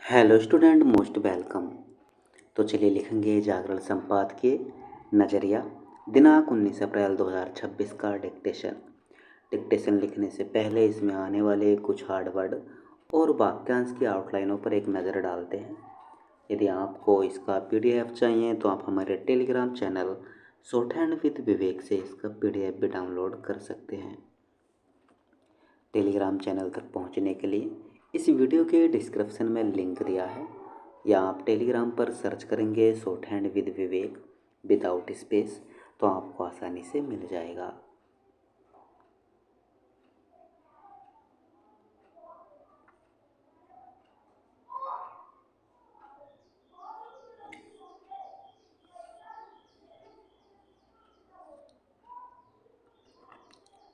Hello student, most welcome. तो चलिए लिखेंगे जागरण संपादकीय नज़रिया दिनांक 19 अप्रैल 2026 का डिक्टेशन। डिक्टेशन लिखने से पहले इसमें आने वाले कुछ हार्ड वर्ड और वाक्यांश की आउटलाइनों पर एक नज़र डालते हैं। यदि आपको इसका पीडीएफ चाहिए तो आप हमारे Telegram channel shorthand with Vivek से इसका पीडीएफ भी डाउनलोड कर सकते हैं। टेलीग्राम चैनल तक पहुंचने के लिए इस वीडियो के डिस्क्रिप्शन में लिंक दिया है, या आप टेलीग्राम पर सर्च करेंगे short hand with Vivek without space तो आपको आसानी से मिल जाएगा।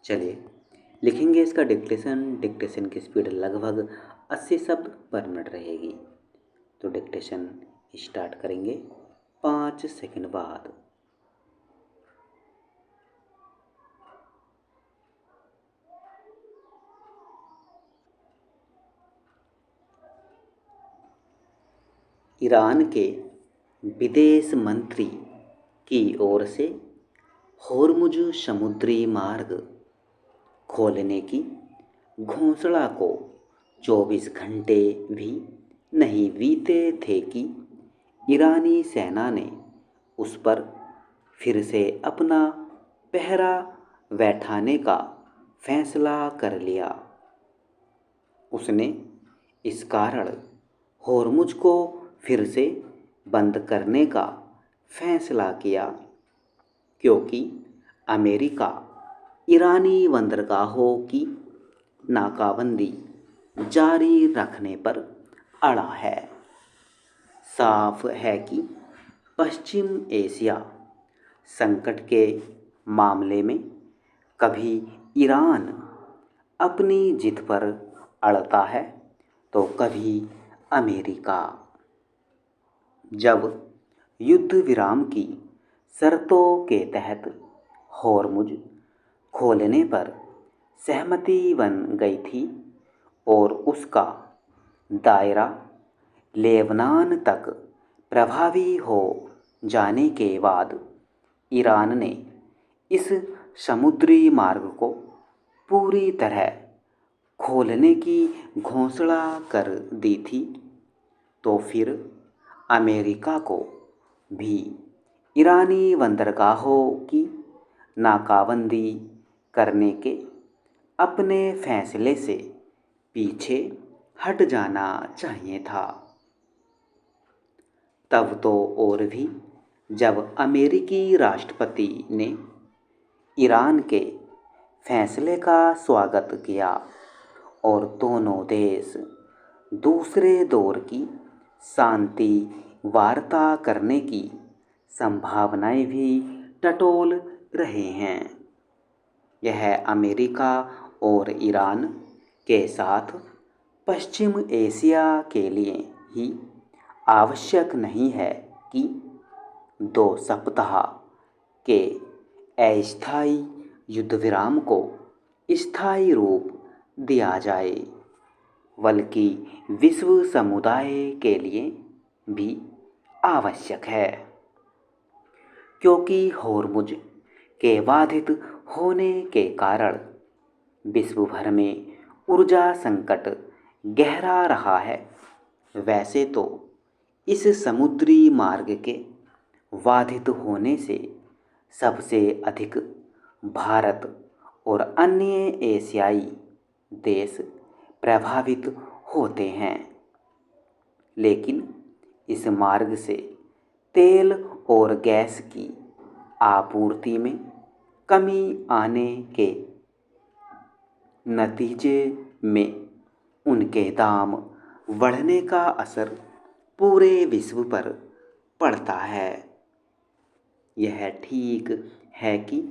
चलिए लिखेंगे इसका डिक्टेशन। डिक्टेशन की स्पीड लगभग 80 शब्द पर मिनट रहेगी। तो डिक्टेशन स्टार्ट करेंगे 5 सेकंड बाद। ईरान के विदेश मंत्री की ओर से होर्मुज समुद्री मार्ग खोलने की घोषणा को 24 घंटे भी नहीं बीते थे कि ईरानी सेना ने उस पर फिर से अपना पहरा बैठाने का फैसला कर लिया। उसने इस कारण होर्मुज को फिर से बंद करने का फैसला किया क्योंकि अमेरिका ईरानी बंदरगाहों की नाकाबंदी जारी रखने पर अड़ा है। साफ है कि पश्चिम एशिया संकट के मामले में कभी ईरान अपनी जिद पर अड़ता है तो कभी अमेरिका। जब युद्ध विराम की शर्तों के तहत होर्मुज खोलने पर सहमति बन गई थी और उसका दायरा लेबनान तक प्रभावी हो जाने के बाद ईरान ने इस समुद्री मार्ग को पूरी तरह खोलने की घोषणा कर दी थी, तो फिर अमेरिका को भी ईरानी बंदरगाहों की नाकाबंदी करने के अपने फैसले से पीछे हट जाना चाहिए था। तब तो और भी जब अमेरिकी राष्ट्रपति ने ईरान के फैसले का स्वागत किया और दोनों देश दूसरे दौर की शांति वार्ता करने की संभावनाएं भी टटोल रहे हैं। यह अमेरिका और ईरान के साथ पश्चिम एशिया के लिए ही आवश्यक नहीं है कि 2 सप्ताह के अस्थायी युद्ध विराम को स्थायी रूप दिया जाए, बल्कि विश्व समुदाय के लिए भी आवश्यक है, क्योंकि होर्मुज के बाधित होने के कारण विश्व भर में ऊर्जा संकट गहरा रहा है। वैसे तो इस समुद्री मार्ग के बाधित होने से सबसे अधिक भारत और अन्य एशियाई देश प्रभावित होते हैं, लेकिन इस मार्ग से तेल और गैस की आपूर्ति में कमी आने के नतीजे में उनके दाम बढ़ने का असर पूरे विश्व पर पड़ता है। यह ठीक है कि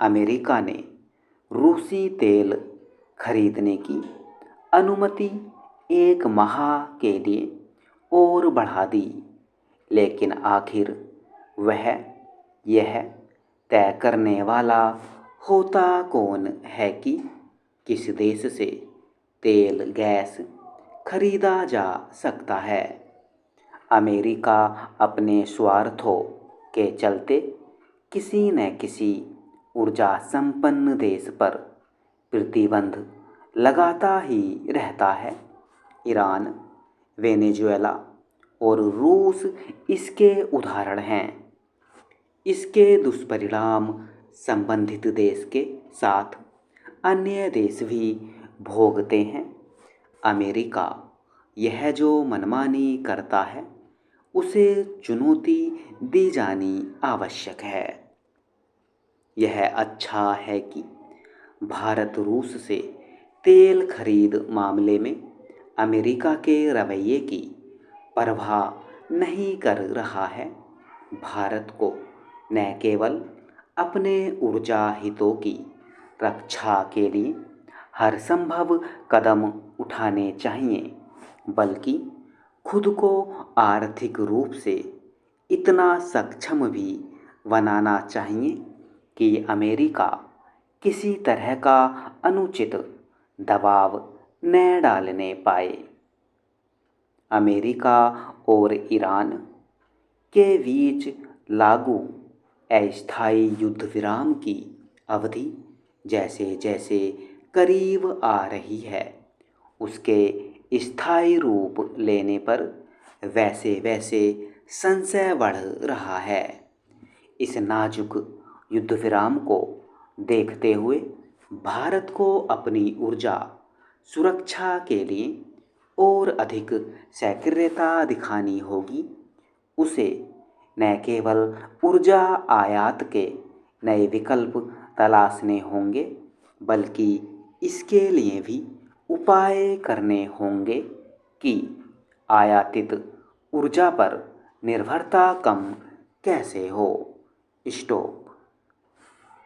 अमेरिका ने रूसी तेल खरीदने की अनुमति 1 माह के लिए और बढ़ा दी, लेकिन आखिर वह यह तय करने वाला होता कौन है कि किस देश से तेल गैस खरीदा जा सकता है। अमेरिका अपने स्वार्थों के चलते किसी न किसी ऊर्जा संपन्न देश पर प्रतिबंध लगाता ही रहता है। ईरान, वेनेजुएला और रूस इसके उदाहरण हैं। इसके दुष्परिणाम संबंधित देश के साथ अन्य देश भी भोगते हैं। अमेरिका यह जो मनमानी करता है उसे चुनौती दी जानी आवश्यक है। यह अच्छा है कि भारत रूस से तेल खरीद मामले में अमेरिका के रवैये की परवाह नहीं कर रहा है। भारत को न केवल अपने ऊर्जा हितों की रक्षा के लिए हर संभव कदम उठाने चाहिए, बल्कि खुद को आर्थिक रूप से इतना सक्षम भी बनाना चाहिए कि अमेरिका किसी तरह का अनुचित दबाव न डालने पाए। अमेरिका और ईरान के बीच लागू अस्थायी युद्ध विराम की अवधि जैसे जैसे करीब आ रही है, उसके स्थायी रूप लेने पर वैसे वैसे संशय बढ़ रहा है। इस नाजुक युद्ध विराम को देखते हुए भारत को अपनी ऊर्जा सुरक्षा के लिए और अधिक सक्रियता दिखानी होगी। उसे न केवल ऊर्जा आयात के नए विकल्प तलाशने होंगे, बल्कि इसके लिए भी उपाय करने होंगे कि आयातित ऊर्जा पर निर्भरता कम कैसे हो। स्टॉप।